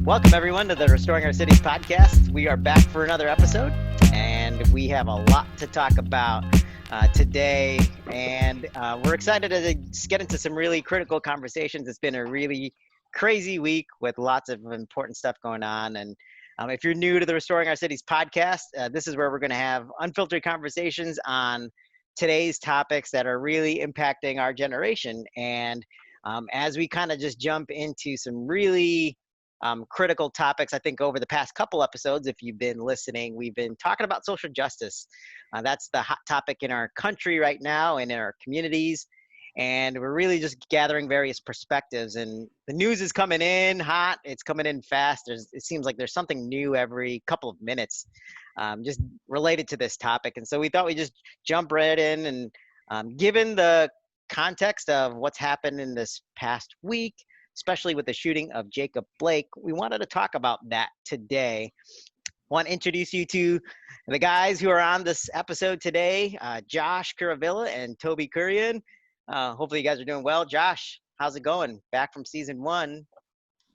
Welcome, everyone, to the Restoring Our Cities podcast. We are back for another episode, and we have a lot to talk about today. And we're excited to get into some really critical conversations. It's been a really crazy week with lots of important stuff going on. And if you're new to the Restoring Our Cities podcast, this is where we're going to have unfiltered conversations on today's topics that are really impacting our generation. And as we kind of just jump into some really critical topics, I think over the past couple episodes, if you've been listening, we've been talking about social justice. That's the hot topic in our country right now and in our communities. And we're really just gathering various perspectives. And the news is coming in hot. It's coming in fast. It seems like there's something new every couple of minutes just related to this topic. And so we thought we'd just jump right in. And given the context of what's happened in this past week, especially with the shooting of Jacob Blake, we wanted to talk about that today. I want to introduce you to the guys who are on this episode today, Josh Curavilla and Toby Kurian. Hopefully you guys are doing well. Josh, how's it going? Back from season 1,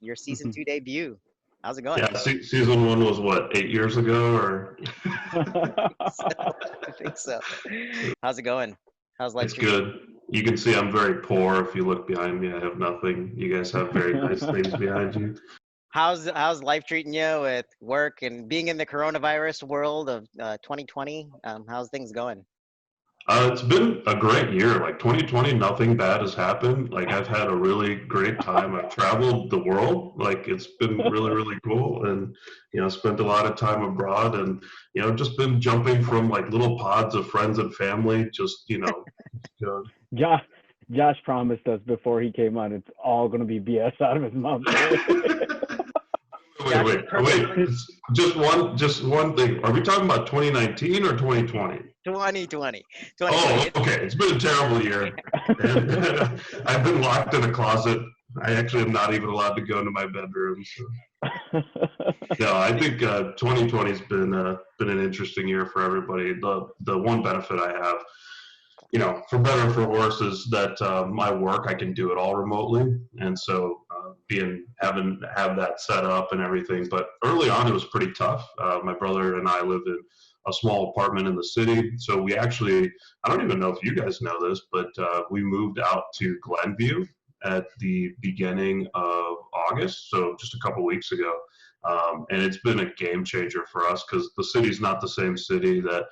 your season 2 debut. How's it going? Yeah, season 1 was what, 8 years ago, or? I think so. How's it going? How's life? It's good. You can see I'm very poor. If you look behind me, I have nothing. You guys have very nice things behind you. How's life treating you with work and being in the coronavirus world of 2020? How's things going? It's been a great year. Like 2020, nothing bad has happened. Like I've had a really great time. I've traveled the world. Like it's been really, really cool. And, spent a lot of time abroad and, just been jumping from like little pods of friends and family, just, Josh promised us before he came on, it's all going to be BS out of his mouth. Wait. Just one thing. Are we talking about 2019 or 2020? 2020. Oh, okay. It's been a terrible year. And I've been locked in a closet. I actually am not even allowed to go into my bedroom. So. No, I think 2020 has been an interesting year for everybody. The one benefit I have, for better or for worse, is that my work, I can do it all remotely. And so have that set up and everything. But early on, it was pretty tough. My brother and I lived in a small apartment in the city. So we actually, I don't even know if you guys know this, but we moved out to Glenview at the beginning of August. So just a couple weeks ago. And it's been a game changer for us because the city's not the same city that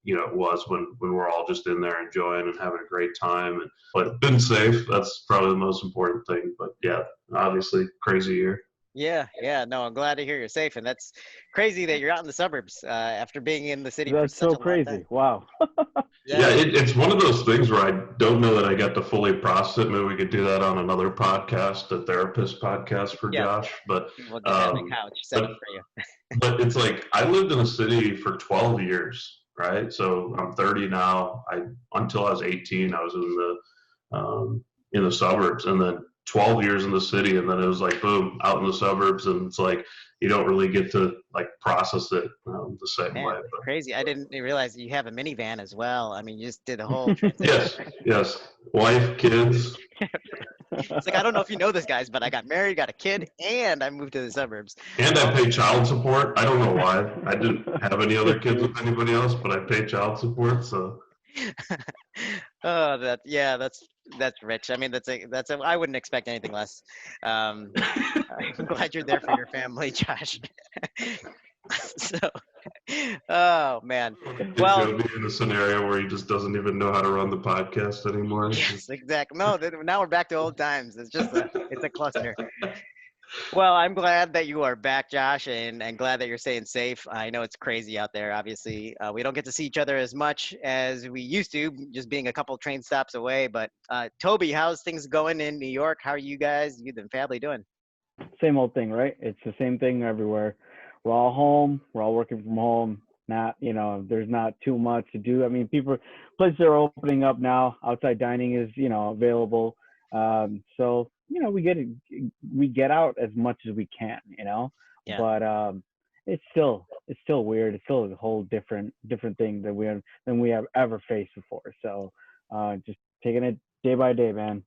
it was when we're all just in there enjoying and having a great time. But been safe. That's probably the most important thing. But yeah, obviously crazy year. Yeah. No, I'm glad to hear you're safe. And that's crazy that you're out in the suburbs after being in the city. That's so crazy. Wow. Yeah, it's one of those things where I don't know that I get to fully process it. Maybe we could do that on another podcast, a therapist podcast for Josh. But we'll get on the couch set up for you. But it's like I lived in a city for 12 years, right? So I'm 30 now. Until I was 18, I was in the suburbs, and then 12 years in the city, and then it was like boom, out in the suburbs, and it's like you don't really get to like process it the same way. But. Crazy! I didn't realize that you have a minivan as well. I mean, you just did the whole transition. Yes, wife, kids. It's like I don't know if you know this, guys, but I got married, got a kid, and I moved to the suburbs. And I pay child support. I don't know why. I didn't have any other kids with anybody else, but I pay child support. So. Oh, that's rich. I mean, I wouldn't expect anything less. I'm glad you're there for your family, Josh. So, oh man. Well, Joe be in a scenario where he just doesn't even know how to run the podcast anymore. Yes, exactly. No, now we're back to old times. It's a cluster. Well, I'm glad that you are back, Josh, and glad that you're staying safe. I know it's crazy out there. Obviously, we don't get to see each other as much as we used to, just being a couple train stops away. But Toby, how's things going in New York? How are you guys, you and family, doing? Same old thing, right? It's the same thing everywhere. We're all home. We're all working from home. There's not too much to do. I mean, places are opening up now. Outside dining is, available. So. We get out as much as we can, Yeah. But it's still weird. It's still a whole different thing than we have ever faced before. So just taking it day by day, man.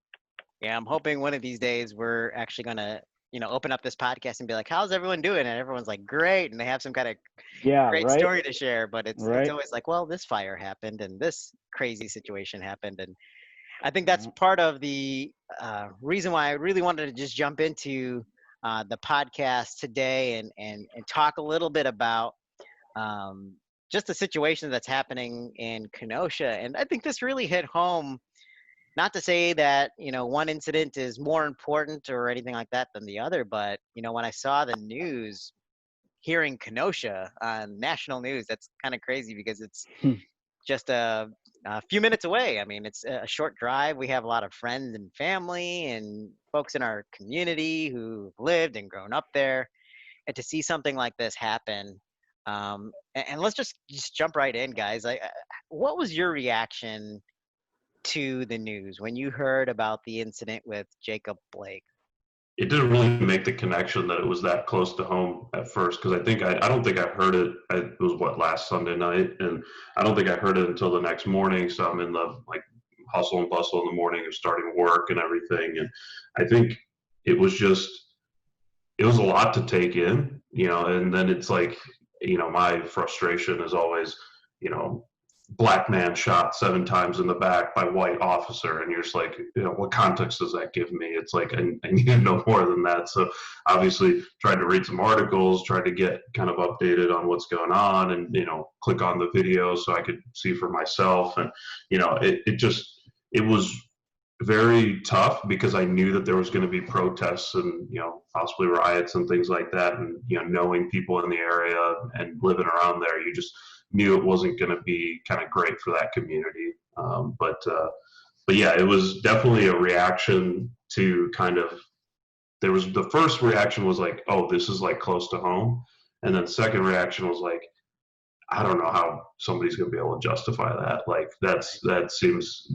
Yeah, I'm hoping one of these days we're actually gonna, open up this podcast and be like, how's everyone doing? And everyone's like, great. And they have some kind of Yeah, great right, story to share, but it's right. always like, well, this fire happened and this crazy situation happened. And I think that's part of the reason why I really wanted to just jump into the podcast today and talk a little bit about just the situation that's happening in Kenosha. And I think this really hit home. Not to say that, one incident is more important or anything like that than the other, but, when I saw the news here in Kenosha on national news, that's kind of crazy because it's Hmm. just a few minutes away. I mean, it's a short drive. We have a lot of friends and family and folks in our community who lived and grown up there. And to see something like this happen, and let's just jump right in, guys. What was your reaction to the news when you heard about the incident with Jacob Blake? It didn't really make the connection that it was that close to home at first, because I don't think I heard it. It was last Sunday night, and I don't think I heard it until the next morning. So I'm in the hustle and bustle in the morning of starting work and everything, and I think it was it was a lot to take in, and then it's my frustration is always, you know, black man shot 7 times in the back by white officer, and you're just like, what context does that give me? It's like, I need to know more than that. So obviously tried to read some articles, tried to get kind of updated on what's going on, and click on the video so I could see for myself. And it was very tough because I knew that there was going to be protests and possibly riots and things like that, and knowing people in the area and living around there, you just knew it wasn't going to be kind of great for that community. But yeah, it was definitely a reaction to there was the first reaction was like, oh, this is close to home, and then second reaction was like, I don't know how somebody's going to be able to justify that. That seems,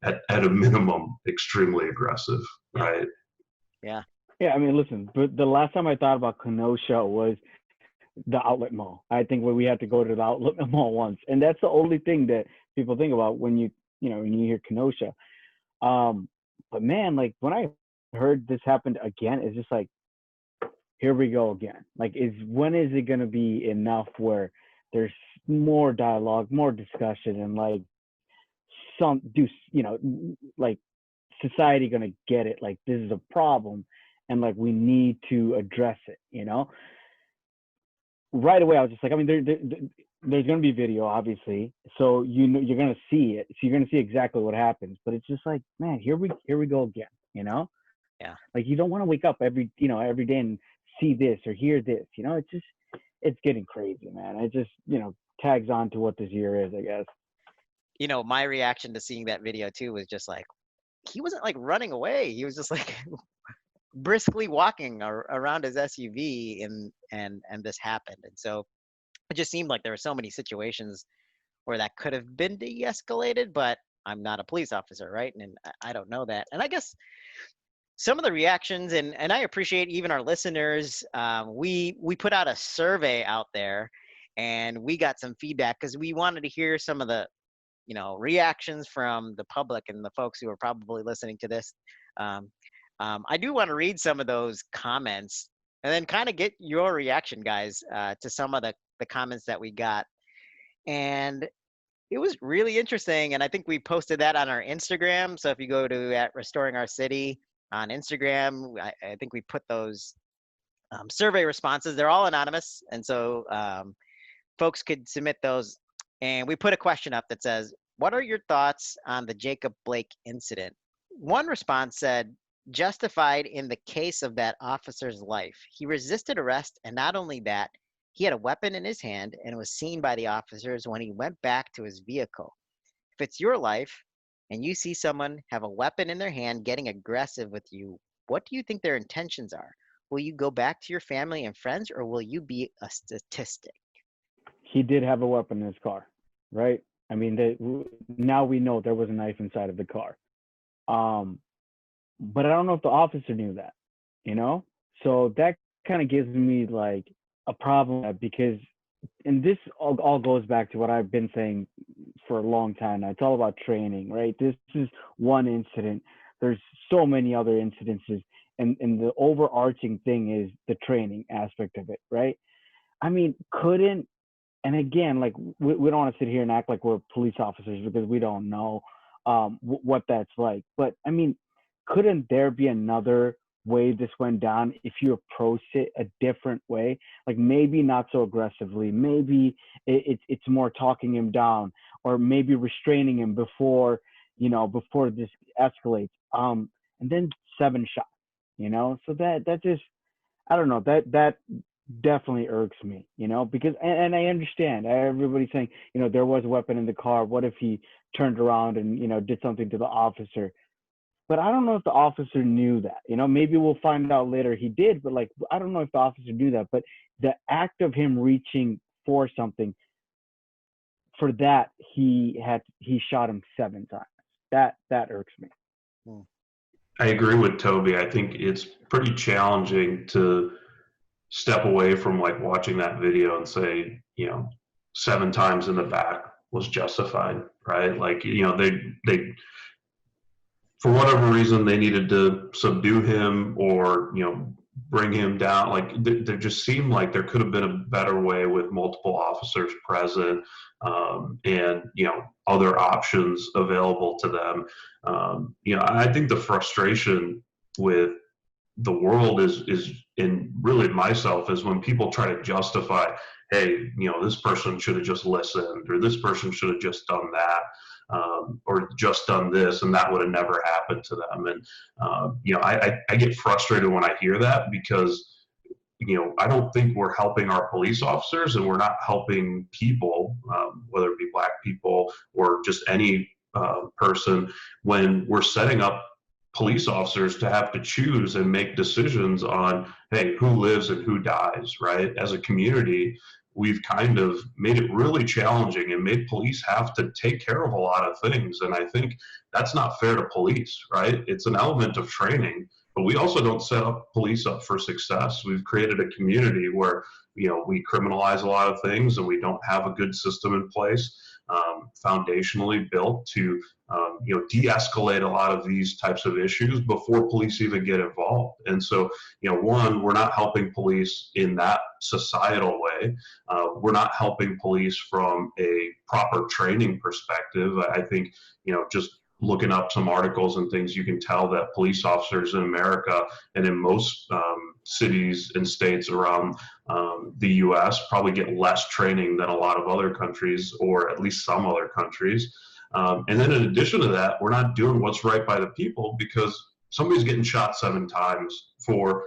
at a minimum, extremely aggressive, right? Yeah. Yeah, I mean, listen, but the last time I thought about Kenosha was the outlet mall. I think when we had to go to the outlet mall once, and that's the only thing that people think about when you hear Kenosha. But man, when I heard this happened again, it's just like, here we go again. When is it going to be enough where there's more dialogue, more discussion, and society going to get it? This is a problem, and we need to address it. Right away, I was just like, I mean, there's going to be video, obviously, so you're going to see it, so you're going to see exactly what happens. But it's just like, man, here we go again. Yeah. You don't want to wake up every day and see this or hear this. It's getting crazy, man. It just, tags on to what this year is, I guess. My reaction to seeing that video too was just like, he wasn't running away. He was just briskly walking around his SUV, and this happened. And so it just seemed like there were so many situations where that could have been de-escalated, but I'm not a police officer, right? And I don't know that. And I guess some of the reactions, and I appreciate even our listeners, we put out a survey out there, and we got some feedback because we wanted to hear some of the reactions from the public and the folks who are probably listening to this. I do want to read some of those comments and then kind of get your reaction, guys, to some of the comments that we got. And it was really interesting, and I think we posted that on our Instagram. So if you go to at Restoring Our City on Instagram, I think we put those survey responses. They're all anonymous, and so folks could submit those. And we put a question up that says, what are your thoughts on the Jacob Blake incident? One response said, justified in the case of that officer's life. He resisted arrest, and not only that, he had a weapon in his hand and was seen by the officers when he went back to his vehicle. If it's your life and you see someone have a weapon in their hand getting aggressive with you, what do you think their intentions are? Will you go back to your family and friends, or will you be a statistic? He did have a weapon in his car, right? I mean, now we know there was a knife inside of the car. But I don't know if the officer knew that, So that kind of gives me a problem, because, and this all goes back to what I've been saying for a long time now. It's all about training, right? This is one incident. There's so many other incidences, and the overarching thing is the training aspect of it, right? I mean, couldn't, and again, like we don't want to sit here and act like we're police officers because we don't know what that's like. But I mean, couldn't there be another way this went down if you approach it a different way? Like maybe not so aggressively, maybe it's more talking him down, or maybe restraining him before before this escalates. And then 7 shots, So that just, I don't know, that definitely irks me, because, and I understand everybody's saying, there was a weapon in the car. What if he turned around and, did something to the officer? But I don't know if the officer knew that, maybe we'll find out later he did, but like, I don't know if the officer knew that, but the act of him reaching for something, for that, he shot him 7 times. That irks me. I agree with Toby. I think it's pretty challenging to step away from like watching that video and say, 7 times in the back was justified, right? Like, they for whatever reason they needed to subdue him or, bring him down. Like there just seemed like there could have been a better way with multiple officers present, and, other options available to them. I think the frustration with the world is and really myself is when people try to justify, hey, this person should have just listened, or this person should have just done that, or just done this, and that would have never happened to them. And I get frustrated when I hear that, because I don't think we're helping our police officers, and we're not helping people, whether it be Black people or just any person, when we're setting up police officers to have to choose and make decisions on, hey, who lives and who dies, right? As a community, we've kind of made it really challenging and made police have to take care of a lot of things. And I think that's not fair to police, right? It's an element of training, but we also don't set up police up for success. We've created a community where, we criminalize a lot of things, and we don't have a good system in place, foundationally built to, de-escalate a lot of these types of issues before police even get involved. And so, one, we're not helping police in that societal way. We're not helping police from a proper training perspective. I think, just looking up some articles and things, you can tell that police officers in America and in most cities and states around the U.S. probably get less training than a lot of other countries, or at least some other countries. And then in addition to that, we're not doing what's right by the people, because somebody's getting shot 7 times for,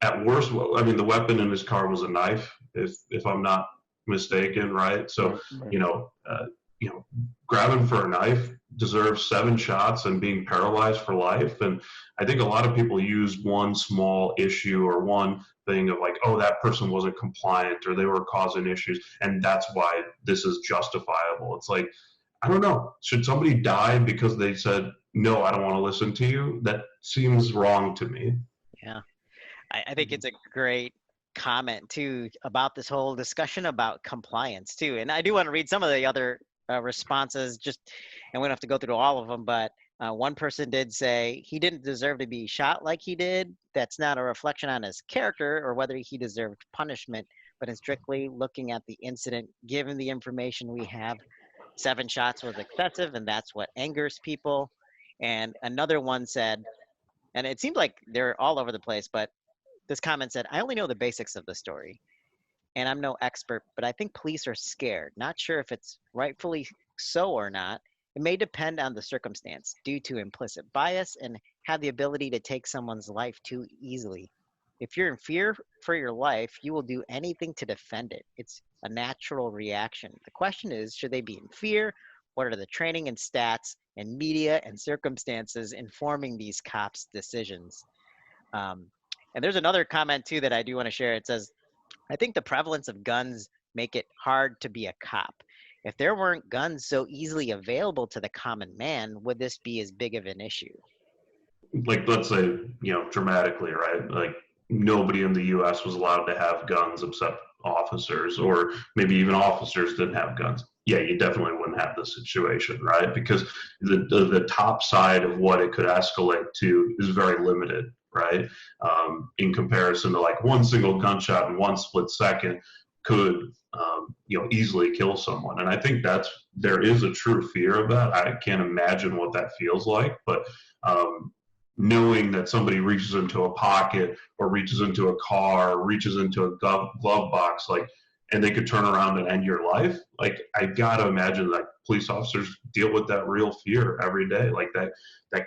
at worst, I mean, the weapon in his car was a knife, if I'm not mistaken, right? So, grabbing for a knife deserves 7 shots and being paralyzed for life. And I think a lot of people use one small issue or one thing of like, oh, that person wasn't compliant or they were causing issues, and that's why this is justifiable. It's like, I don't know. Should somebody die because they said, no, I don't want to listen to you? That seems wrong to me. Yeah. I think it's a great comment too about this whole discussion about compliance too. And I do want to read some of the other responses, and we don't have to go through all of them, but one person did say he didn't deserve to be shot like he did. That's not a reflection on his character or whether he deserved punishment, but in strictly looking at the incident, given the information we have, 7 shots was excessive, and that's what angers people. And another one said, and it seems like they're all over the place, but this comment said, I only know the basics of the story, and I'm no expert, but I think police are scared. Not sure if it's rightfully so or not. It may depend on the circumstance due to implicit bias and have the ability to take someone's life too easily. If you're in fear for your life, you will do anything to defend it. It's a natural reaction. The question is, should they be in fear? What are the training and stats and media and circumstances informing these cops' decisions? And there's another comment too that I do want to share. It says, I think the prevalence of guns make it hard to be a cop. If there weren't guns so easily available to the common man, would this be as big of an issue? Like, let's say, dramatically, right? Like, nobody in the U.S. was allowed to have guns except officers, or maybe even officers didn't have guns. Yeah, you definitely wouldn't have this situation, right? Because the top side of what it could escalate to is very limited, right? In comparison to like one single gunshot in one split second could, easily kill someone. And I think there is a true fear of that. I can't imagine what that feels like, but knowing that somebody reaches into a pocket or reaches into a car, or reaches into a glove box, and they could turn around and end your life. Like, I gotta imagine that police officers deal with that real fear every day. Like that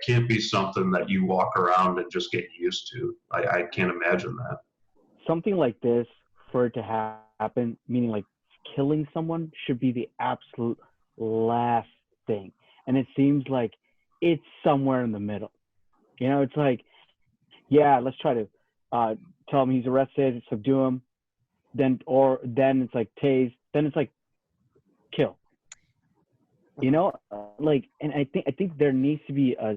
can't be something that you walk around and just get used to. I can't imagine that. Something like this, for it to happen, meaning like killing someone, should be the absolute last thing. And it seems like it's somewhere in the middle. It's like, yeah, let's try to tell him he's arrested, subdue him, then it's like tase, then it's like kill. And I think there needs to be a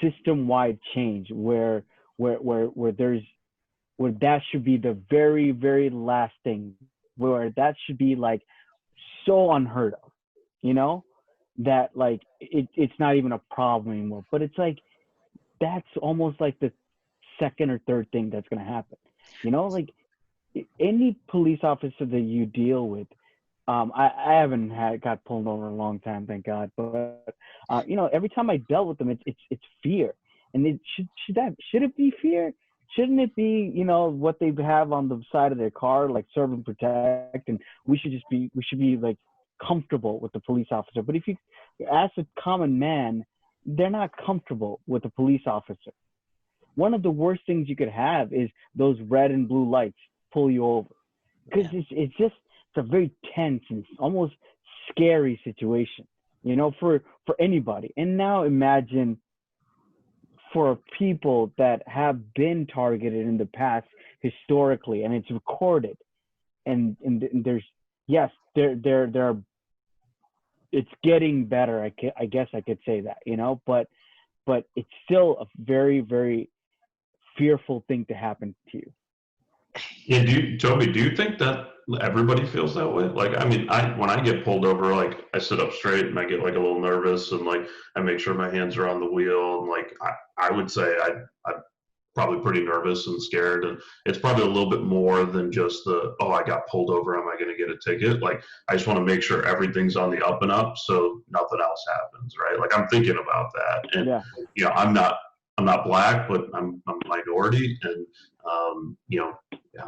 system-wide change where that should be the very, very last thing, where that should be like so unheard of, that like it's not even a problem anymore. But it's like, that's almost like the second or third thing that's going to happen. Like any police officer that you deal with, I haven't got pulled over in a long time, thank God. But every time I dealt with them, it's fear. And it should it be fear? Shouldn't it be, what they have on the side of their car, like serve and protect? And we should be like comfortable with the police officer. But if you ask a common man, they're not comfortable with a police officer. One of the worst things you could have is those red and blue lights pull you over, because it's a very tense and almost scary situation, for anybody. And now imagine for people that have been targeted in the past historically, and it's recorded, and there's, yes, there are, it's getting better. I guess I could say that, but it's still a very, very fearful thing to happen to you. Yeah, Toby, do you think that everybody feels that way? Like, I mean, when I get pulled over, like, I sit up straight and I get like a little nervous, and like I make sure my hands are on the wheel, and like I would say I'm probably pretty nervous and scared, and it's probably a little bit more than just I got pulled over, am I going to get a ticket? Like, I just want to make sure everything's on the up and up so nothing else happens, right? Like, I'm thinking about that, and I'm not black, but I'm a minority, and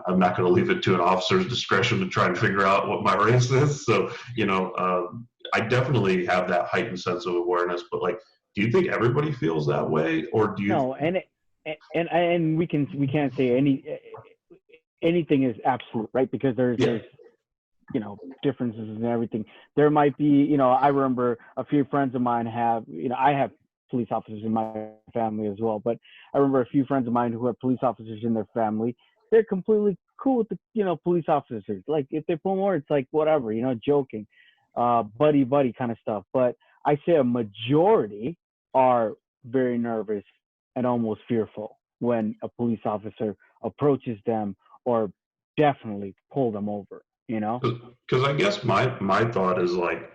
I'm not going to leave it to an officer's discretion to try and figure out what my race is. So, I definitely have that heightened sense of awareness. But like, do you think everybody feels that way, or do you? No, and we can't say anything is absolute, right? Because there's differences and everything. There might be, I remember a few friends of mine I have police officers in my family as well, but I remember a few friends of mine who have police officers in their family. They're completely cool with the police officers. Like, if they pull more, it's like whatever, joking, buddy kind of stuff. But I say a majority are very nervous and almost fearful when a police officer approaches them or definitely pull them over. Because I guess my thought is, like,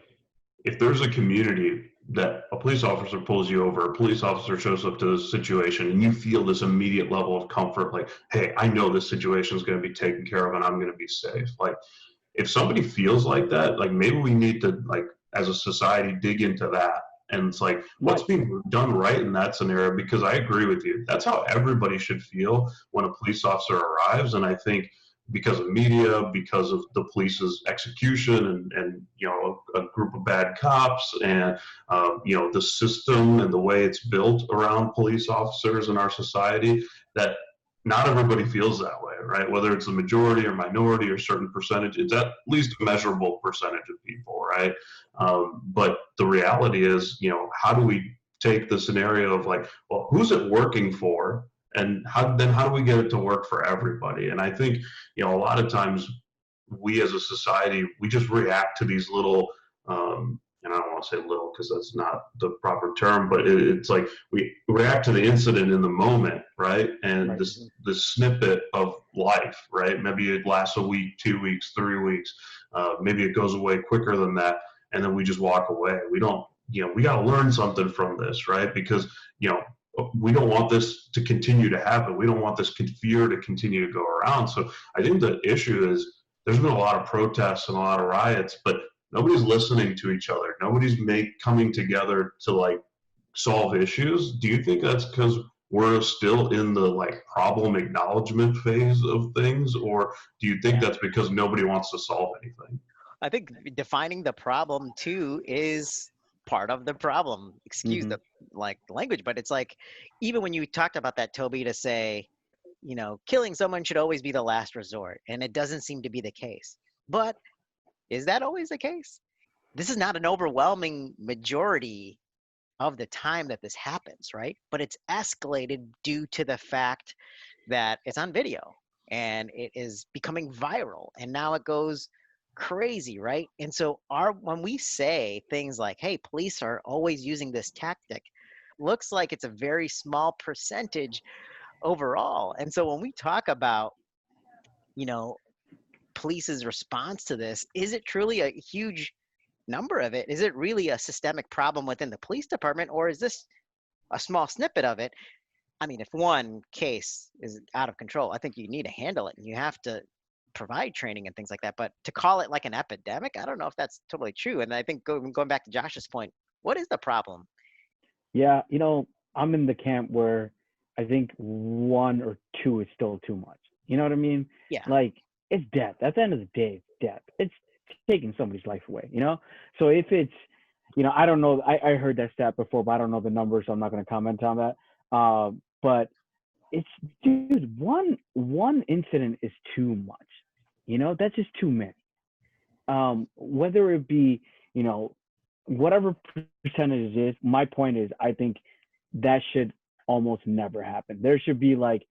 if there's a community that a police officer pulls you over, a police officer shows up to this situation, and you feel this immediate level of comfort, like, hey, I know this situation is going to be taken care of and I'm going to be safe. Like, if somebody feels like that, like, maybe we need to, like, as a society, dig into that. And it's like, what's being done right in that scenario? Because I agree with you. That's how everybody should feel when a police officer arrives. And I think because of media, because of the police's execution, and a group of bad cops, and the system and the way it's built around police officers in our society, that not everybody feels that way, right? Whether it's a majority or minority or certain percentage, it's at least a measurable percentage of people, right? But the reality is, how do we take the scenario of, like, well, who's it working for? And how do we get it to work for everybody? And I think, a lot of times we as a society, we just react to these little, and I don't want to say little because that's not the proper term, but it's like we react to the incident in the moment, right? And right. This snippet of life, right? Maybe it lasts a week, 2 weeks, 3 weeks. Maybe it goes away quicker than that. And then we just walk away. We don't, we got to learn something from this, right? Because, we don't want this to continue to happen. We don't want this fear to continue to go around. So I think the issue is there's been a lot of protests and a lot of riots, but nobody's listening to each other. Nobody's coming together to like solve issues. Do you think that's because we're still in the like problem acknowledgement phase of things, or do you think that's because nobody wants to solve anything? I think defining the problem too is part of the problem. Excuse Mhm. the like language, but it's like even when you talked about that, Toby, to say, killing someone should always be the last resort, and it doesn't seem to be the case. But is that always the case? This is not an overwhelming majority of the time that this happens, right? But it's escalated due to the fact that it's on video and it is becoming viral, and now it goes crazy, right? And so when we say things like, hey, police are always using this tactic, looks like it's a very small percentage overall. And so when we talk about, you know, police's response to this, is it truly a huge number of it? Is it really a systemic problem within the police department, or is this a small snippet of it? I mean, if one case is out of control, I think you need to handle it and you have to provide training and things like that. But to call it like an epidemic, I don't know if that's totally true. And I think going back to Josh's point, what is the problem? Yeah, I'm in the camp where I think one or two is still too much. You know what I mean? Yeah. Like, it's death. At the end of the day, it's death. It's taking somebody's life away, So if it's, I don't know, I heard that stat before, but I don't know the numbers, so I'm not going to comment on that. But it's, dude, one incident is too much. That's just too many. Whether it be, whatever percentage it is, my point is, I think that should almost never happen. There should be like,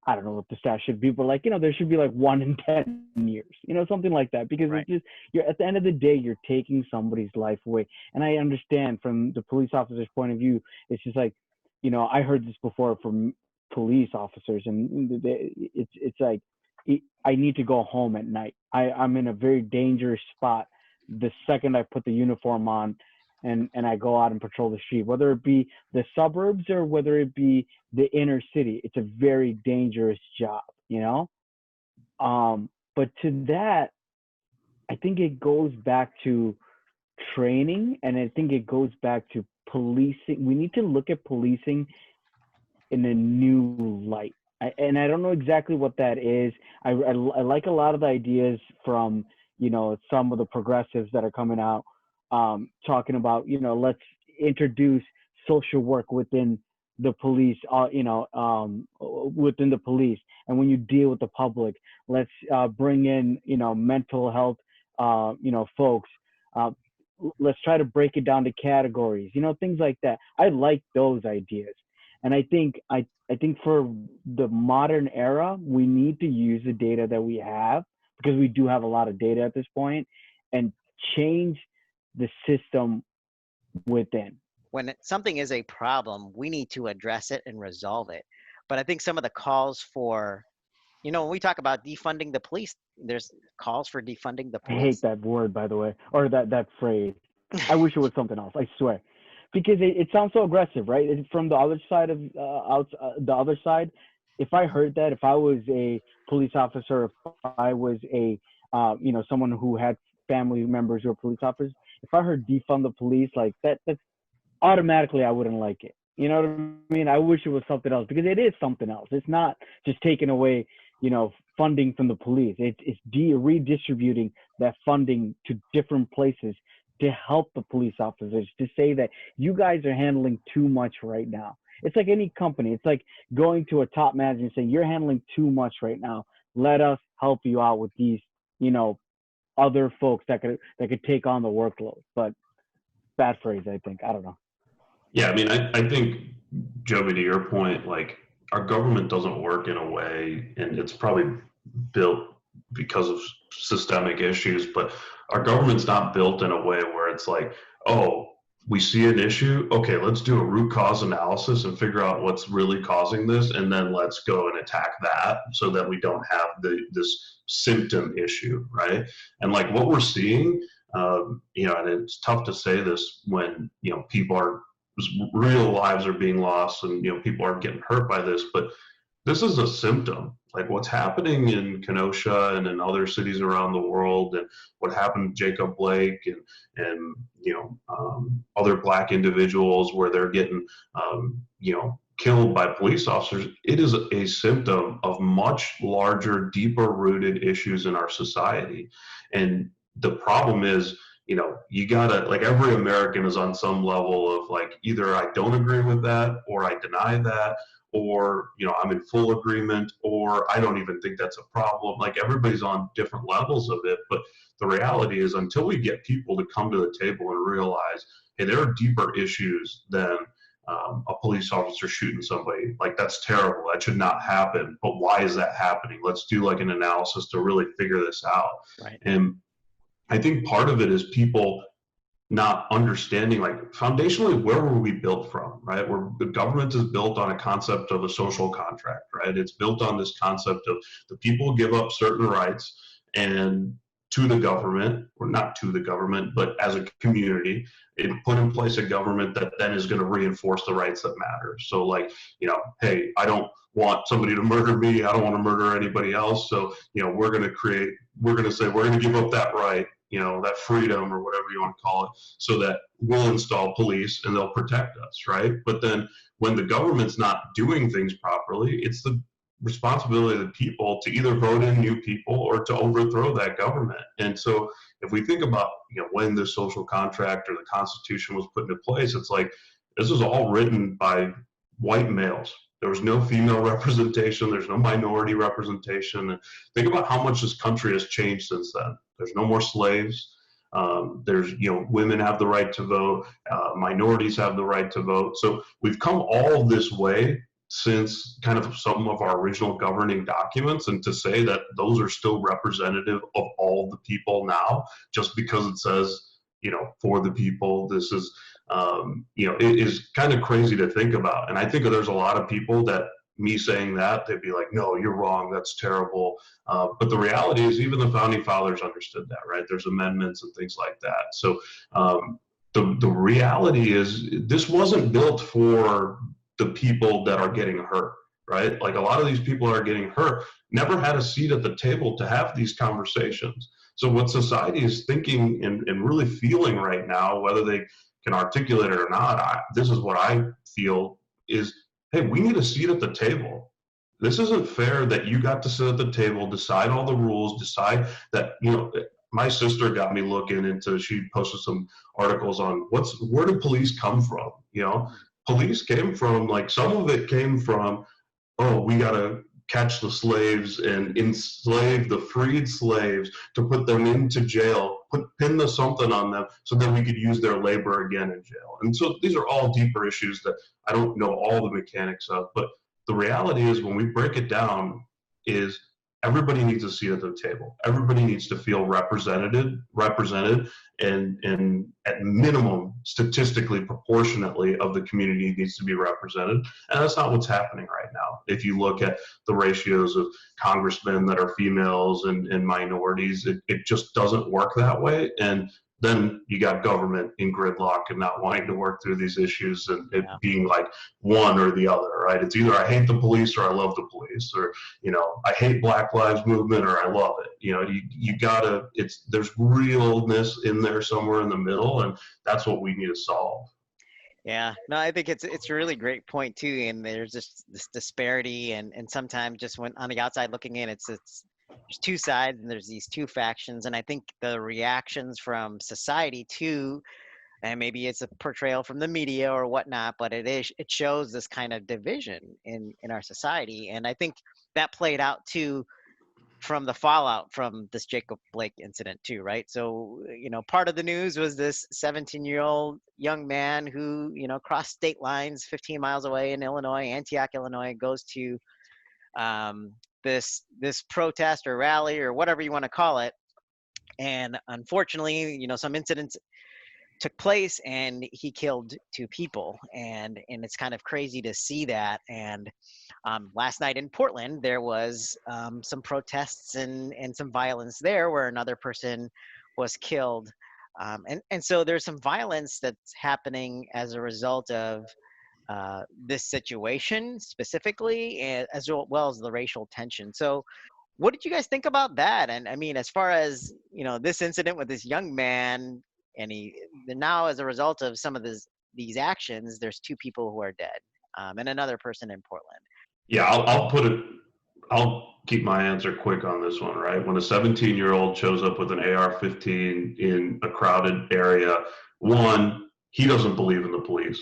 I don't know what the stat should be, but like, there should be like 1 in 10 years, something like that, because Right. It's just, you're at the end of the day, you're taking somebody's life away. And I understand from the police officer's point of view, it's just like, I heard this before from police officers, and it's like, I need to go home at night. I'm in a very dangerous spot the second I put the uniform on and I go out and patrol the street, whether it be the suburbs or whether it be the inner city. It's a very dangerous job, But to that, I think it goes back to training, and I think it goes back to policing. We need to look at policing in a new light. And I don't know exactly what that is. I like a lot of the ideas from, some of the progressives that are coming out, talking about, let's introduce social work within the police, within the police. And when you deal with the public, let's bring in, mental health, folks. Let's try to break it down to categories, things like that. I like those ideas. And I think for the modern era, we need to use the data that we have, because we do have a lot of data at this point, and change the system within. When something is a problem, we need to address it and resolve it. But I think some of the calls for, when we talk about defunding the police, there's calls for defunding the I hate police. that word, by the way, or that phrase. I wish it was something else, I swear. Because it sounds so aggressive, right? From the other side of the other side, if I heard that, if I was a police officer, if I was a someone who had family members who are police officers, if I heard defund the police, like that's automatically I wouldn't like it. You know what I mean? I wish it was something else, because it is something else. It's not just taking away, funding from the police. It's redistributing that funding to different places to help the police officers, to say that you guys are handling too much right now. It's like any company. It's like going to a top manager and saying, you're handling too much right now. Let us help you out with these, other folks that could take on the workload. But bad phrase, I think. I don't know. Yeah, I mean, I think, Joby, to your point, like, our government doesn't work in a way, and it's probably built because of systemic issues, but our government's not built in a way where it's like, oh, we see an issue, okay, let's do a root cause analysis and figure out what's really causing this, and then let's go and attack that so that we don't have this symptom issue, right? And like what we're seeing, and it's tough to say this when people are real lives are being lost, and people are getting hurt by this. But this is a symptom. Like what's happening in Kenosha and in other cities around the world, and what happened to Jacob Blake and other Black individuals where they're getting killed by police officers. It is a symptom of much larger, deeper rooted issues in our society. And the problem is, you gotta, like, every American is on some level of like, either I don't agree with that, or I deny that, or I'm in full agreement, or I don't even think that's a problem. Like, everybody's on different levels of it. But the reality is, until we get people to come to the table and realize, hey, there are deeper issues than a police officer shooting somebody. Like, that's terrible, that should not happen, but why is that happening? Let's do like an analysis to really figure this out. Right. And I think part of it is people not understanding, like, foundationally, where were we built from, right? Where the government is built on a concept of a social contract, right? It's built on this concept of the people give up certain rights and to the government, or not to the government, but as a community, it put in place a government that then is going to reinforce the rights that matter. So, like, hey, I don't want somebody to murder me, I don't want to murder anybody else, so we're going to say we're going to give up that right, that freedom, or whatever you want to call it, so that we'll install police and they'll protect us, right? But then when the government's not doing things properly, it's the responsibility of the people to either vote in new people or to overthrow that government. And so if we think about when the social contract or the Constitution was put into place, it's like, this was all written by white males. There was no female representation. There's no minority representation. And think about how much this country has changed since then. There's no more slaves. There's, women have the right to vote. Minorities have the right to vote. So we've come all this way since kind of some of our original governing documents, and to say that those are still representative of all the people now, just because it says, for the people, this is, it is kind of crazy to think about. And I think there's a lot of people that, me saying that, they'd be like, no, you're wrong, that's terrible. But the reality is, even the founding fathers understood that, right? There's amendments and things like that. So the reality is, this wasn't built for the people that are getting hurt, right? Like, a lot of these people that are getting hurt never had a seat at the table to have these conversations. So what society is thinking and really feeling right now, whether they can articulate it or not, this is what I feel is, hey, we need a seat at the table. This isn't fair that you got to sit at the table, decide all the rules, decide that, my sister got me looking into, she posted some articles on where do police come from? Police came from, like, some of it came from, oh, we got to catch the slaves and enslave the freed slaves to put them into jail, pin the something on them so that we could use their labor again in jail. And so these are all deeper issues that I don't know all the mechanics of, but the reality is, when we break it down, is everybody needs a seat at the table. Everybody needs to feel represented, and at minimum, statistically, proportionately, of the community needs to be represented. And that's not what's happening right now. If you look at the ratios of congressmen that are females and minorities, it just doesn't work that way. And then you got government in gridlock and not wanting to work through these issues, and it being like one or the other, right? It's either I hate the police or I love the police, or, I hate Black Lives Movement or I love it. You gotta, there's realness in there somewhere in the middle, and that's what we need to solve. Yeah, no, I think it's a really great point too. And there's just this disparity, and sometimes just when on the outside looking in, it's there's two sides and there's these two factions. And I think the reactions from society too, and maybe it's a portrayal from the media or whatnot, but it shows this kind of division in our society. And I think that played out too from the fallout from this Jacob Blake incident too, right? So, part of the news was this 17-year-old young man who, crossed state lines 15 miles away in Illinois, Antioch, Illinois, goes to this protest or rally or whatever you want to call it. And unfortunately, some incidents took place and he killed two people. And it's kind of crazy to see that. And last night in Portland, there was some protests and some violence there where another person was killed. And so there's some violence that's happening as a result of this situation specifically, as well as the racial tension. So what did you guys think about that? And I mean, as far as, this incident with this young man, and now as a result of some of these actions, there's two people who are dead, and another person in Portland. Yeah, I'll keep my answer quick on this one, right? When a 17-year-old shows up with an AR-15 in a crowded area, one, he doesn't believe in the police,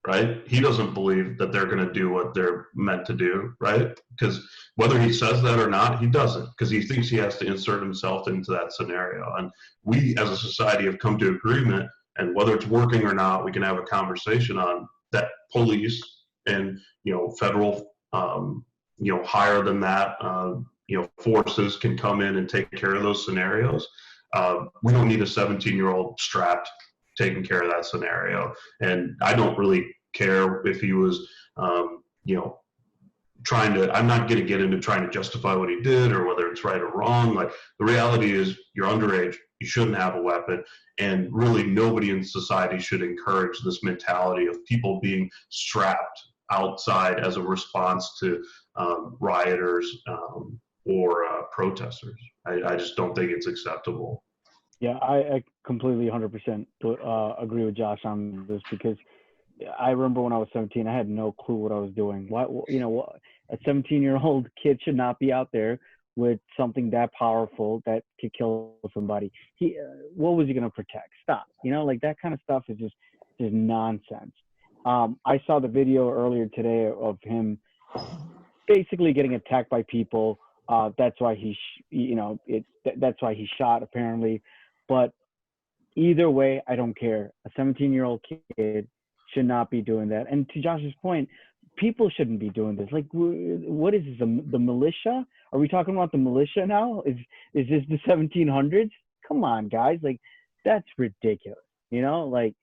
right? He doesn't believe that they're going to do what they're meant to do, right? Because whether he says that or not, he doesn't, because he thinks he has to insert himself into that scenario. And we as a society have come to agreement, and whether it's working or not, we can have a conversation on that. Police and federal higher than that forces can come in and take care of those scenarios. We don't need a 17-year-old strapped taking care of that scenario. And I don't really care if he was I'm not going to get into trying to justify what he did or whether it's right or wrong. Like, the reality is, you're underage, you shouldn't have a weapon, and really nobody in society should encourage this mentality of people being strapped outside as a response to rioters or protesters. I just don't think it's acceptable. Yeah, I completely 100% agree with Josh on this, because I remember when I was 17, I had no clue what I was doing. Why, a 17-year-old kid should not be out there with something that powerful that could kill somebody. What was he going to protect? Stop. Like, that kind of stuff is just nonsense. I saw the video earlier today of him basically getting attacked by people. That's why that's why he shot, apparently. But either way, I don't care. A 17-year-old kid should not be doing that. And to Josh's point, people shouldn't be doing this. Like, what is this? The militia? Are we talking about the militia now? Is this the 1700s? Come on, guys. Like, that's ridiculous. Like,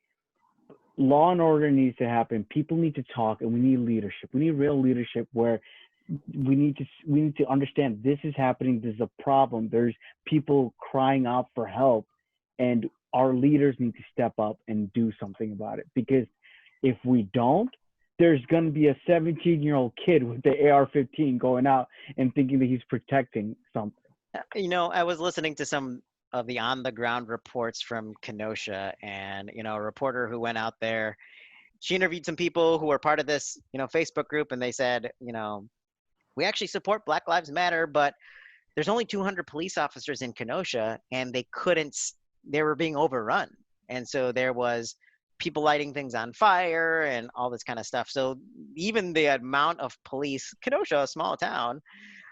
law and order needs to happen. People need to talk, and we need leadership. We need real leadership where we need to understand this is happening. This is a problem. There's people crying out for help, and our leaders need to step up and do something about it. Because if we don't, there's going to be a 17-year-old kid with the AR-15 going out and thinking that he's protecting something. I was listening to some of the on-the-ground reports from Kenosha, and, a reporter who went out there, she interviewed some people who were part of this, Facebook group, and they said, we actually support Black Lives Matter, but there's only 200 police officers in Kenosha, and they were being overrun. And so there was people lighting things on fire and all this kind of stuff. So even the amount of police, Kenosha, a small town,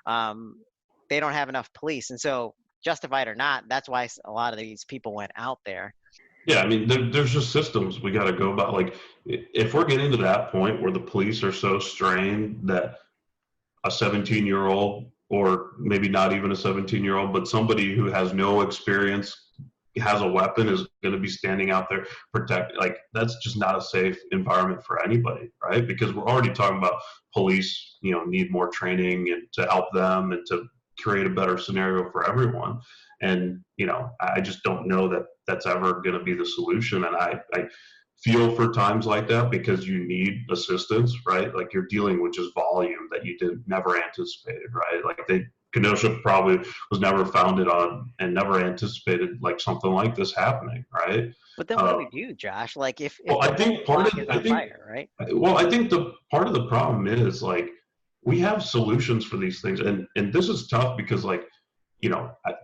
they don't have enough police. And so, justified or not, that's why a lot of these people went out there. Yeah, I mean, there's just systems we got to go about. Like, if we're getting to that point where the police are so strained that a 17-year-old, or maybe not even a 17-year-old, but somebody who has no experience, has a weapon, is going to be standing out there protect, like, that's just not a safe environment for anybody, right? Because we're already talking about police, need more training and to help them and to create a better scenario for everyone. And, I just don't know that that's ever going to be the solution. And I feel for times like that, because you need assistance, right? Like, you're dealing with just volume that you never anticipated, right? Like, Kenosha probably was never founded on and never anticipated like something like this happening, right? But then what do we do, Josh? Like, if I think part of fire, right? Well, I think the part of the problem is, like, we have solutions for these things, and this is tough because, like,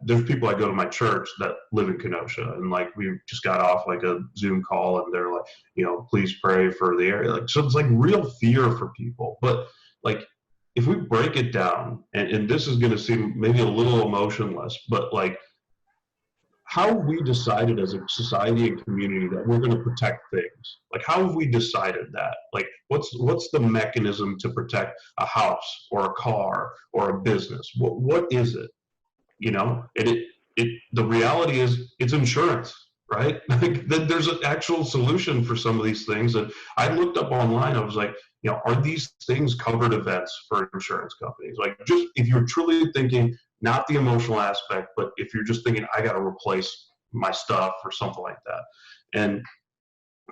there's people I go to my church that live in Kenosha, and like, we just got off like a Zoom call, and they're like, please pray for the area. Like, so it's like real fear for people. But like, if we break it down, and this is going to seem maybe a little emotionless, but like, how have we decided as a society and community that we're going to protect things? Like, how have we decided that? Like, what's the mechanism to protect a house or a car or a business? What is it? The reality is, it's insurance, right? Like, there's an actual solution for some of these things. And I looked up online, I was like, are these things covered events for insurance companies? Like, just if you're truly thinking, not the emotional aspect, but if you're just thinking, I got to replace my stuff or something like that. And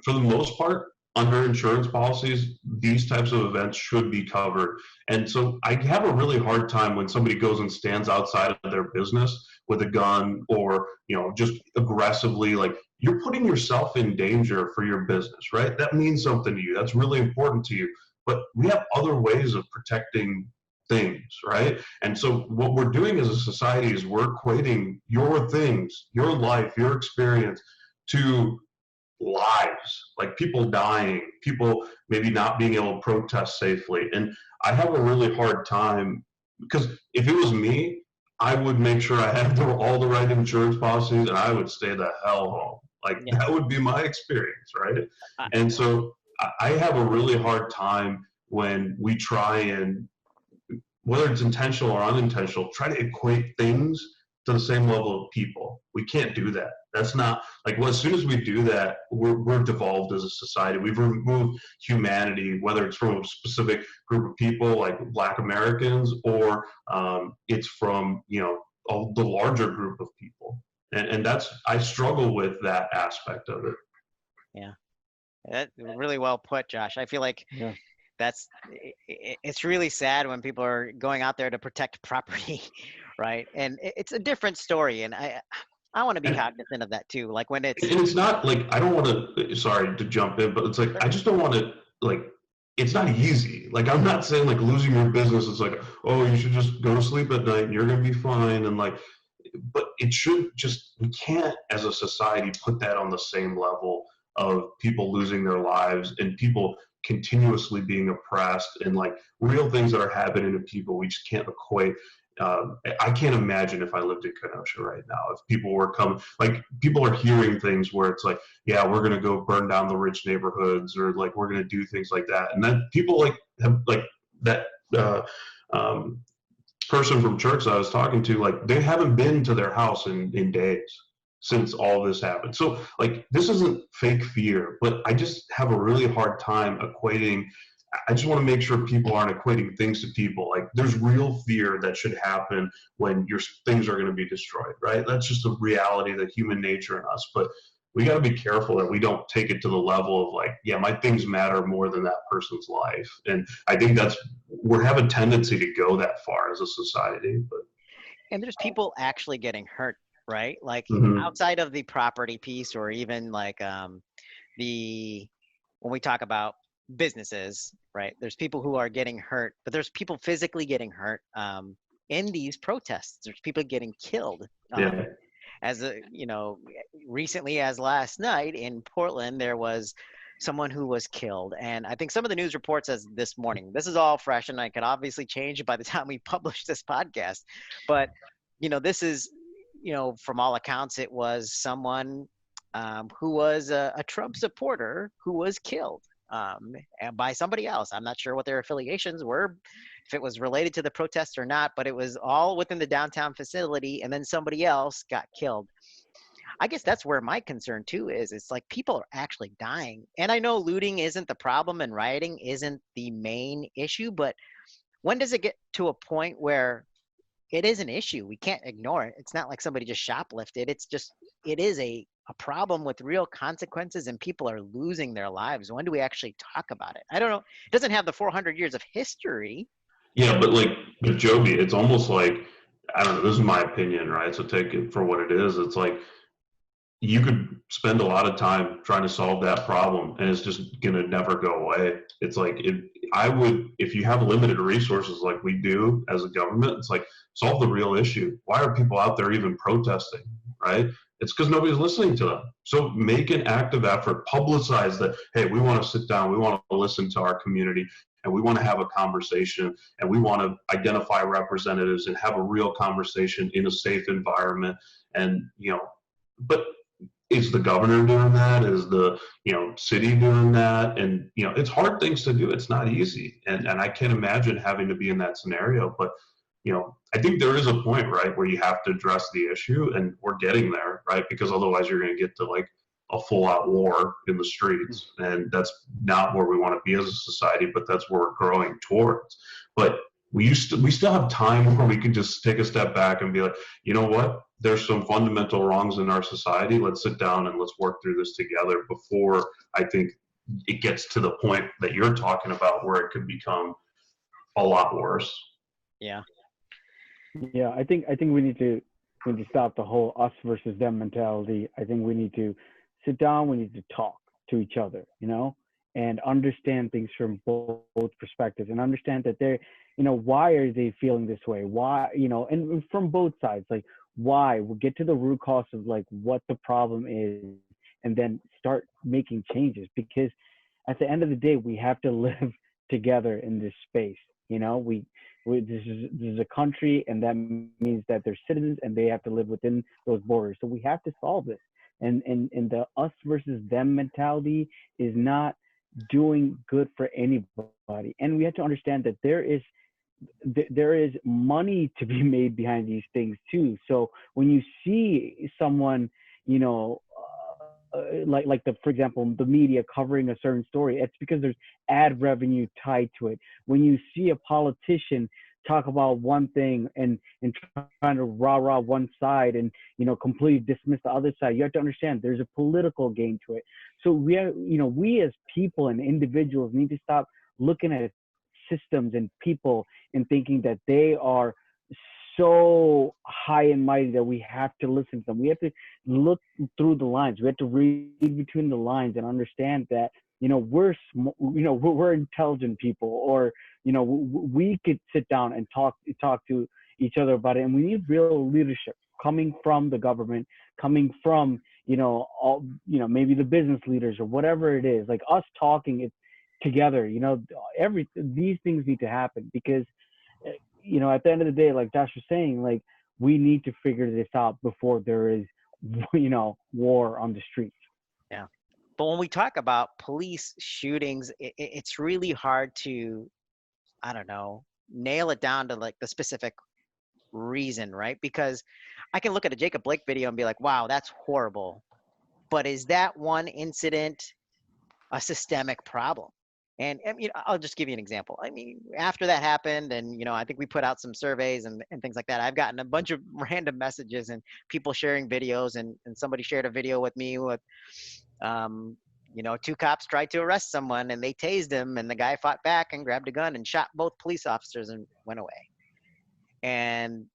for the most part, under insurance policies, these types of events should be covered. And so I have a really hard time when somebody goes and stands outside of their business with a gun, or, just aggressively, like, you're putting yourself in danger for your business, right? That means something to you. That's really important to you. But we have other ways of protecting things, right? And so what we're doing as a society is we're equating your things, your life, your experience to lives, like people dying, people maybe not being able to protest safely. And I have a really hard time, because if it was me, I would make sure I had all the right insurance policies, and I would stay the hell home. Like, that would be my experience, right? And so I have a really hard time when we try and, whether it's intentional or unintentional, try to equate things to the same level of people. We can't do that. That's not, like, well, as soon as we do that, we're devolved as a society. We've removed humanity, whether it's from a specific group of people like Black Americans, or it's from, the larger group of people. And that's, I struggle with that aspect of it. Yeah. That really well put, Josh. I feel like it's really sad when people are going out there to protect property, right? And it's a different story, and I want to be cognizant of that too. Like, when it's, and it's not like, I don't want to, sorry to jump in, but it's like, I just don't want to, like, it's not easy. Like, I'm not saying like losing your business is like, oh, you should just go to sleep at night and you're gonna be fine, and like, but it should just, we can't as a society put that on the same level of people losing their lives and people continuously being oppressed, and like real things that are happening to people. We just can't equate. I can't imagine if I lived in Kenosha right now, if people were coming, like, people are hearing things where it's like, yeah, we're going to go burn down the rich neighborhoods, or like, we're going to do things like that. And then people like have, like, that person from church that I was talking to, like, they haven't been to their house in days since all this happened. So like, this isn't fake fear, but I just have a really hard time equating. I just want to make sure people aren't equating things to people. Like, there's real fear that should happen when your things are going to be destroyed, right? That's just a reality, the human nature in us. But we got to be careful that we don't take it to the level of like, yeah, my things matter more than that person's life. And I think we have a tendency to go that far as a society. But and there's people actually getting hurt, right? Like, outside of the property piece, or even like when we talk about businesses, right? There's people who are getting hurt, but there's people physically getting hurt in these protests. There's people getting killed. Recently as last night in Portland, there was someone who was killed. And I think some of the news reports as this morning, this is all fresh, and I could obviously change it by the time we publish this podcast. But, this is, from all accounts, it was someone who was a Trump supporter who was killed and by somebody else. I'm not sure what their affiliations were, if it was related to the protest or not, but it was all within the downtown facility, and then somebody else got killed. I guess that's where my concern too is. It's like, people are actually dying. And I know looting isn't the problem and rioting isn't the main issue, but when does it get to a point where it is an issue? We can't ignore it. It's not like somebody just shoplifted. It is a problem with real consequences, and people are losing their lives. When do we actually talk about it? I don't know. It doesn't have the 400 years of history. Yeah, but like with Joby, it's almost like, I don't know, this is my opinion, right? So take it for what it is. It's like, you could spend a lot of time trying to solve that problem, and it's just gonna never go away. It's like, if you have limited resources like we do as a government, it's like, solve the real issue. Why are people out there even protesting, right? It's because nobody's listening to them. So make an active effort, publicize that, hey, we want to sit down, we want to listen to our community, and we want to have a conversation, and we want to identify representatives and have a real conversation in a safe environment. And, but is the governor doing that? Is the city doing that? And it's hard things to do. It's not easy, and I can't imagine having to be in that scenario. But I think there is a point, right, where you have to address the issue, and we're getting there, right? Because otherwise you're going to get to like a full-out war in the streets, and that's not where we want to be as a society. But that's where we're growing towards. But we still have time where we can just take a step back and be like, you know what? there's some fundamental wrongs in our society. Let's sit down and let's work through this together before I think it gets to the point that you're talking about where it could become a lot worse. Yeah. Yeah, I think we need to stop the whole us versus them mentality. I think we need to sit down, we need to talk to each other, you know, and understand things from both perspectives and understand that they're, you know, why are they feeling this way? Why, you know, and from both sides, like why? We'll get to the root cause of like what the problem is and then start making changes, because at the end of the day, we have to live together in this space. You know, this is a country, and that means that they're citizens and they have to live within those borders. So we have to solve this. And the us versus them mentality is not doing good for anybody. And we have to understand that there is money to be made behind these things too. So when you see someone, you know, like the, for example, the media covering a certain story, it's because there's ad revenue tied to it. When you see a politician talk about one thing and trying to rah one side and, you know, completely dismiss the other side, you have to understand there's a political gain to it. So we as people and individuals need to stop looking at systems and people and thinking that they are so high and mighty that we have to listen to them. We have to look through the lines. We have to read between the lines and understand that, you know, we're intelligent people, or, you know, we could sit down and talk to each other about it. And we need real leadership coming from the government, coming from, you know, all, you know, maybe the business leaders or whatever it is, like us talking it together. You know, these things need to happen because, you know, at the end of the day, like Josh was saying, like we need to figure this out before there is, you know, war on the streets. Yeah. But when we talk about police shootings, it's really hard to, I don't know, nail it down to like the specific reason, right? Because I can look at a Jacob Blake video and be like, wow, that's horrible. But is that one incident a systemic problem? And you know, I'll just give you an example. I mean, after that happened, and you know, I think we put out some surveys and things like that. I've gotten a bunch of random messages and people sharing videos, and somebody shared a video with me with, you know, two cops tried to arrest someone and they tased him, and the guy fought back and grabbed a gun and shot both police officers and went away. And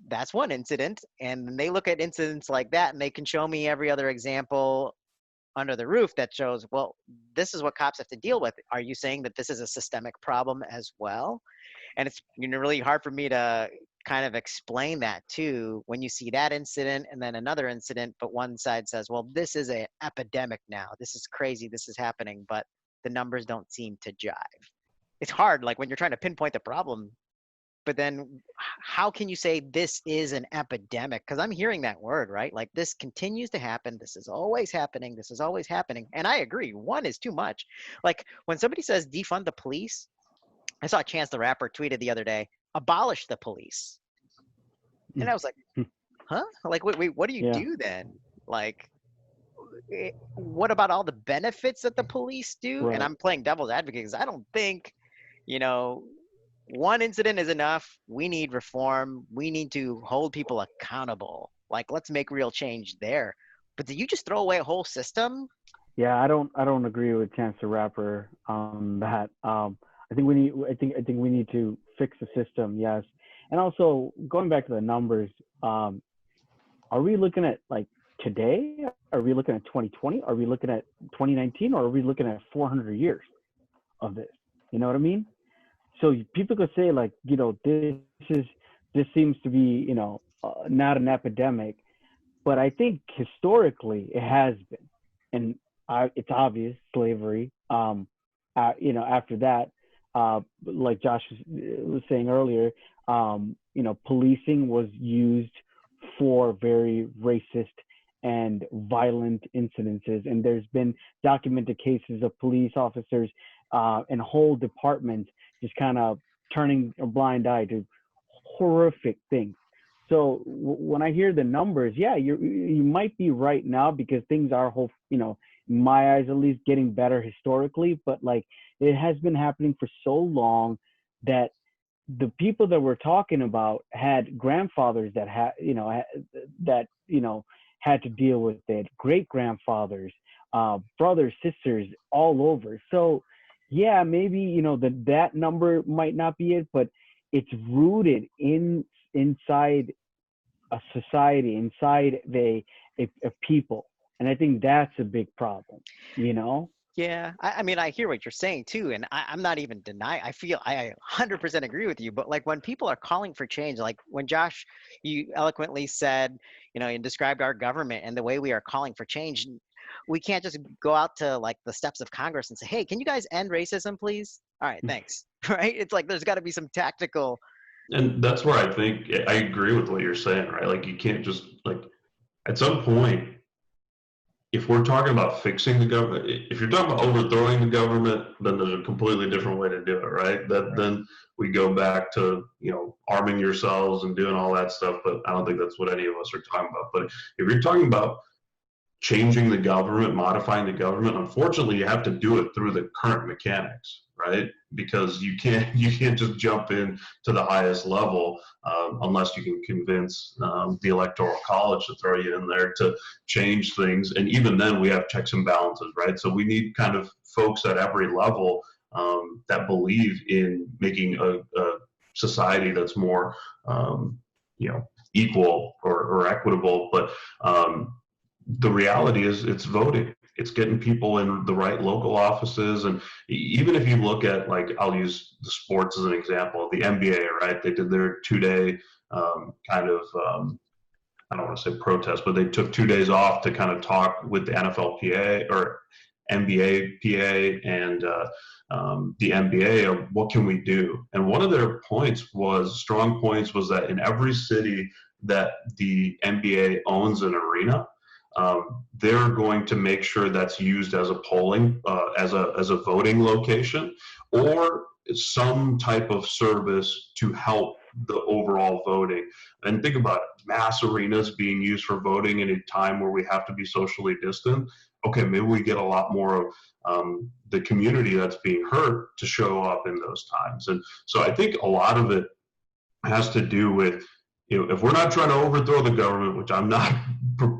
that's one incident. And they look at incidents like that and they can show me every other example under the roof that shows, well, this is what cops have to deal with. Are you saying that this is a systemic problem as well? And it's, you know, really hard for me to kind of explain that too when you see that incident and then another incident, but one side says, well, this is an epidemic now. This is crazy. This is happening, but the numbers don't seem to jive. It's hard, like when you're trying to pinpoint the problem, but then how can you say this is an epidemic? Because I'm hearing that word, right? Like this continues to happen. This is always happening. This is always happening. And I agree, one is too much. Like when somebody says defund the police, I saw Chance the Rapper tweeted the other day, abolish the police. And I was like, huh? Like, wait, what do you do then? Like, what about all the benefits that the police do? Right. And I'm playing devil's advocate because I don't think, you know, one incident is enough. We need reform. We need to hold people accountable. Like, let's make real change there. But did you just throw away a whole system? Yeah, I don't agree with Chance the Rapper on that. I think we need to fix the system. Yes, and also going back to the numbers, are we looking at like today? Are we looking at 2020? Are we looking at 2019? Or are we looking at 400 years of this? You know what I mean? So people could say like, you know, this seems to be, you know, not an epidemic, but I think historically it has been, and it's obvious slavery. You know, after that, like Josh was saying earlier, you know, policing was used for very racist and violent incidences, and there's been documented cases of police officers and whole departments just kind of turning a blind eye to horrific things. So when I hear the numbers, yeah, you might be right now because things are, you know, in my eyes at least, getting better historically. But like it has been happening for so long that the people that we're talking about had grandfathers that had, had to deal with it, great grandfathers, brothers, sisters, all over. So, yeah, maybe that number might not be it, but it's rooted inside a society, inside a people, and I think that's a big problem. Yeah, I mean, I hear what you're saying too, and I'm not even denying. I feel I 100% agree with you. But like when people are calling for change, like when Josh, you eloquently said, and described our government and the way we are calling for change, we can't just go out to like the steps of Congress and say, "Hey, can you guys end racism, please?" All right, thanks. Right? It's like there's got to be some tactical. And that's where I think I agree with what you're saying, right? Like you can't just like at some point, if we're talking about fixing the government, if you're talking about overthrowing the government, then there's a completely different way to do it, right? Then we go back to arming yourselves and doing all that stuff. But I don't think that's what any of us are talking about. But if you're talking about changing the government, modifying the government, unfortunately, you have to do it through the current mechanics, right? Because you can't just jump in to the highest level unless you can convince the electoral college to throw you in there to change things. And even then, we have checks and balances, right? So we need kind of folks at every level that believe in making a society that's more, equal or equitable, but the reality is it's voting. It's getting people in the right local offices. And even if you look at, like, I'll use the sports as an example, the NBA, right? They did their 2-day kind of, I don't want to say protest, but they took 2 days off to kind of talk with the NFLPA or NBA PA and the NBA of what can we do. And one of their strong points was that in every city that the NBA owns an arena, they're going to make sure that's used as a polling, as a voting location, or some type of service to help the overall voting. And think about it, mass arenas being used for voting in a time where we have to be socially distant. Okay, maybe we get a lot more of the community that's being hurt to show up in those times. And so I think a lot of it has to do with, if we're not trying to overthrow the government, which I'm not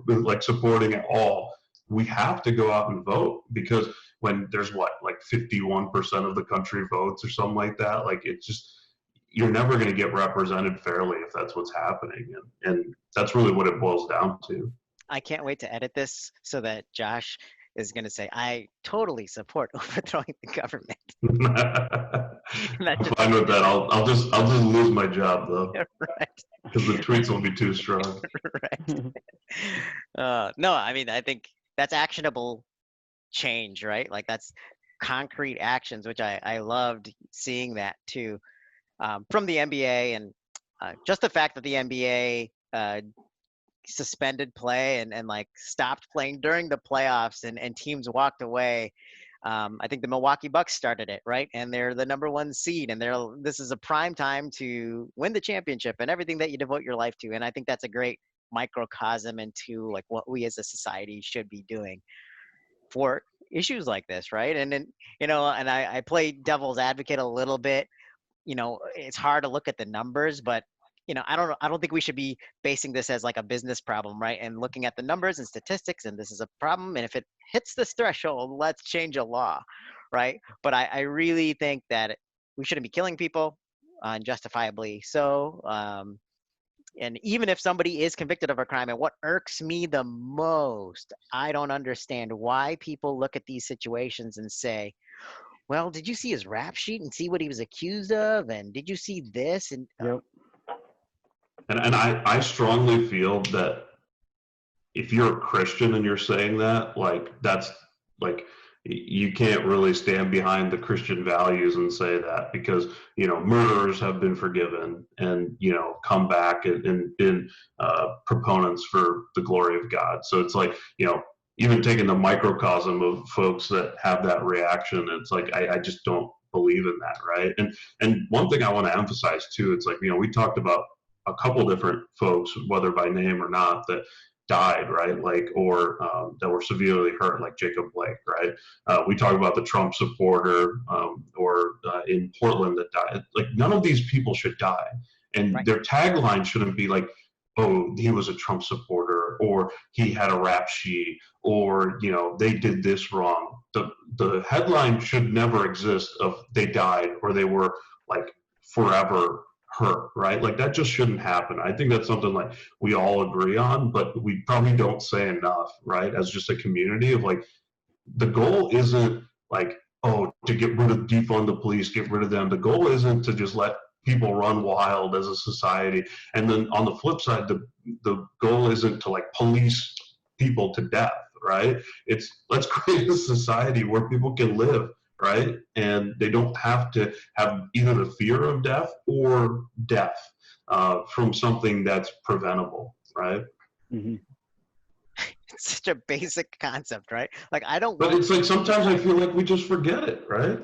like supporting at all, we have to go out and vote, because when there's 51% of the country votes or something like that, like it's just, you're never going to get represented fairly if that's what's happening. And that's really what it boils down to. I can't wait to edit this so that Josh is going to say, I totally support overthrowing the government. I'm fine with that. I'll just lose my job though. Right. Because the tweets will be too strong. Right. No, I mean, I think that's actionable change, right? Like that's concrete actions, which I loved seeing that too, from the NBA. And just the fact that the NBA suspended play and like stopped playing during the playoffs and teams walked away. I think the Milwaukee Bucks started it, right? And they're the #1 seed, and this is a prime time to win the championship and everything that you devote your life to. And I think that's a great microcosm into like what we as a society should be doing for issues like this, right? And then, and I play devil's advocate a little bit. It's hard to look at the numbers, but I don't think we should be basing this as like a business problem, right? And looking at the numbers and statistics, and this is a problem, and if it hits this threshold, let's change a law, right? But I really think that we shouldn't be killing people unjustifiably so. And even if somebody is convicted of a crime, and what irks me the most, I don't understand why people look at these situations and say, well, did you see his rap sheet and see what he was accused of? And did you see this? And Yep. And I strongly feel that if you're a Christian and you're saying that, like, that's like, you can't really stand behind the Christian values and say that, because, murderers have been forgiven and, come back and been proponents for the glory of God. So it's like, even taking the microcosm of folks that have that reaction, it's like, I just don't believe in that, right? And one thing I want to emphasize too, it's like, we talked about a couple different folks, whether by name or not, that died, right? Like, or that were severely hurt, like Jacob Blake, right? We talk about the Trump supporter or in Portland that died. Like, none of these people should die. And Right. their tagline shouldn't be like, oh, he was a Trump supporter, or he had a rap sheet, or, you know, they did this wrong. The headline should never exist of they died or they were like forever hurt, right? Like, that just shouldn't happen. I think that's something like we all agree on, but we probably don't say enough, right? As just a community of like, the goal isn't like, oh, to get rid of, defund the police, get rid of them. The goal isn't to just let people run wild as a society. And then on the flip side, the goal isn't to like police people to death, right? It's, let's create a society where people can live, right? And they don't have to have either the fear of death or death from something that's preventable, right? Mm-hmm. It's such a basic concept, right? Like, I don't But want. it's like sometimes I feel like we just forget it, right?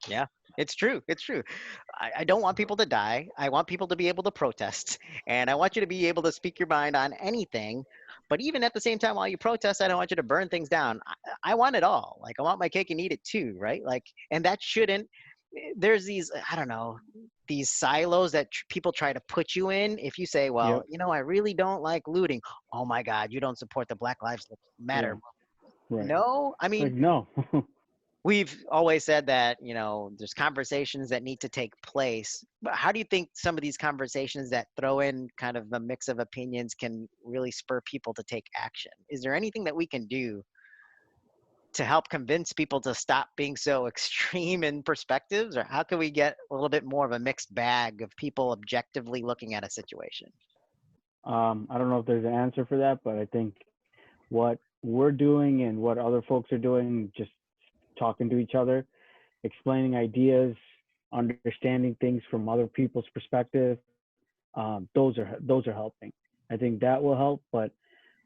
Yeah, it's true. It's true. I don't want people to die. I want people to be able to protest. And I want you to be able to speak your mind on anything. But even at the same time, while you protest, I don't want you to burn things down. I want it all. Like, I want my cake and eat it too, right? Like, and that shouldn't, there's these, I don't know, these silos that people try to put you in. If you say, well, Yep. you know, I really don't like looting. Oh my God, you don't support the Black Lives Matter. Right. No, I mean, Like, no. we've always said that, you know, there's conversations that need to take place. But how do you think some of these conversations that throw in kind of a mix of opinions can really spur people to take action? Is there anything that we can do to help convince people to stop being so extreme in perspectives? Or how can we get a little bit more of a mixed bag of people objectively looking at a situation? I don't know if there's an answer for that, but I think what we're doing and what other folks are doing, just talking to each other, explaining ideas, understanding things from other people's perspective, those are helping. I think that will help, but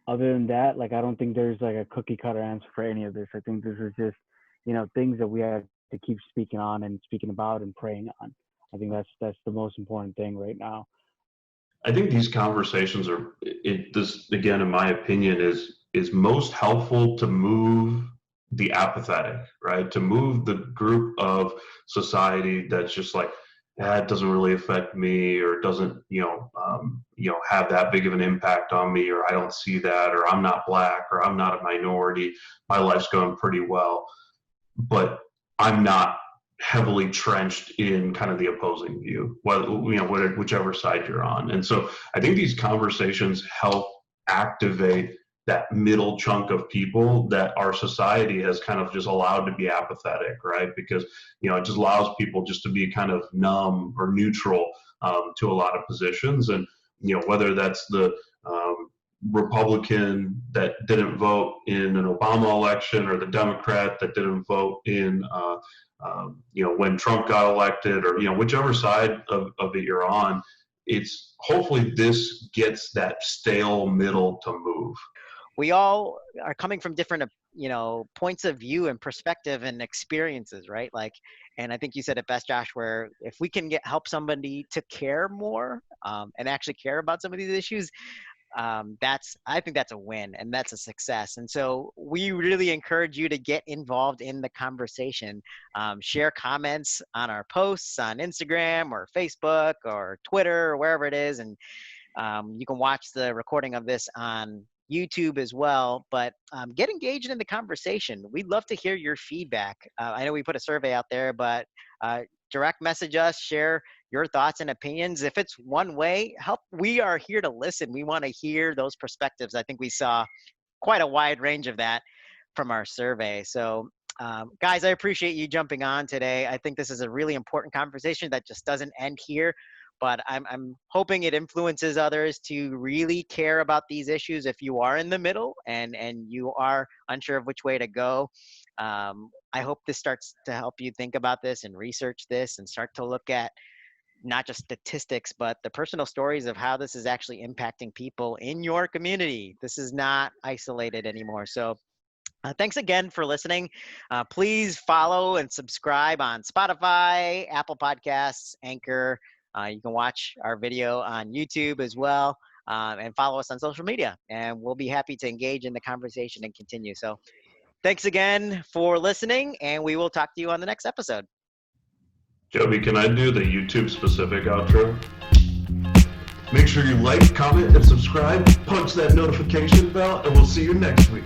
other than that, like, I don't think there's like a cookie cutter answer for any of this. I think this is just, you know, things that we have to keep speaking on and speaking about and praying on. I think that's the most important thing right now. I think these conversations are, this again, in my opinion, is most helpful to move the apathetic, right? To move the group of society that's just like, it doesn't really affect me, or it doesn't, have that big of an impact on me, or I don't see that, or I'm not black, or I'm not a minority, my life's going pretty well, but I'm not heavily trenched in kind of the opposing view, whichever side you're on. And so I think these conversations help activate that middle chunk of people that our society has kind of just allowed to be apathetic, right? Because, it just allows people just to be kind of numb or neutral to a lot of positions. And, whether that's the Republican that didn't vote in an Obama election, or the Democrat that didn't vote in, when Trump got elected, or, whichever side of it you're on, it's hopefully this gets that stale middle to move. We all are coming from different, points of view and perspective and experiences, right? Like, and I think you said it best, Josh, where if we can help somebody to care more and actually care about some of these issues, I think that's a win and that's a success. And so we really encourage you to get involved in the conversation. Share comments on our posts on Instagram or Facebook or Twitter or wherever it is. And you can watch the recording of this on YouTube as well, but get engaged in the conversation. We'd love to hear your feedback. I know we put a survey out there, but direct message us, share your thoughts and opinions. If it's one way, we are here to listen. We want to hear those perspectives. I think we saw quite a wide range of that from our survey. So guys, I appreciate you jumping on today. I think this is a really important conversation that just doesn't end here. But I'm hoping it influences others to really care about these issues. If you are in the middle and you are unsure of which way to go, I hope this starts to help you think about this and research this and start to look at not just statistics, but the personal stories of how this is actually impacting people in your community. This is not isolated anymore. So thanks again for listening. Please follow and subscribe on Spotify, Apple Podcasts, Anchor. You can watch our video on YouTube as well. and follow us on social media. And we'll be happy to engage in the conversation and continue. So thanks again for listening, and we will talk to you on the next episode. Joby, can I do the YouTube specific outro? Make sure you like, comment, and subscribe. Punch that notification bell, and we'll see you next week.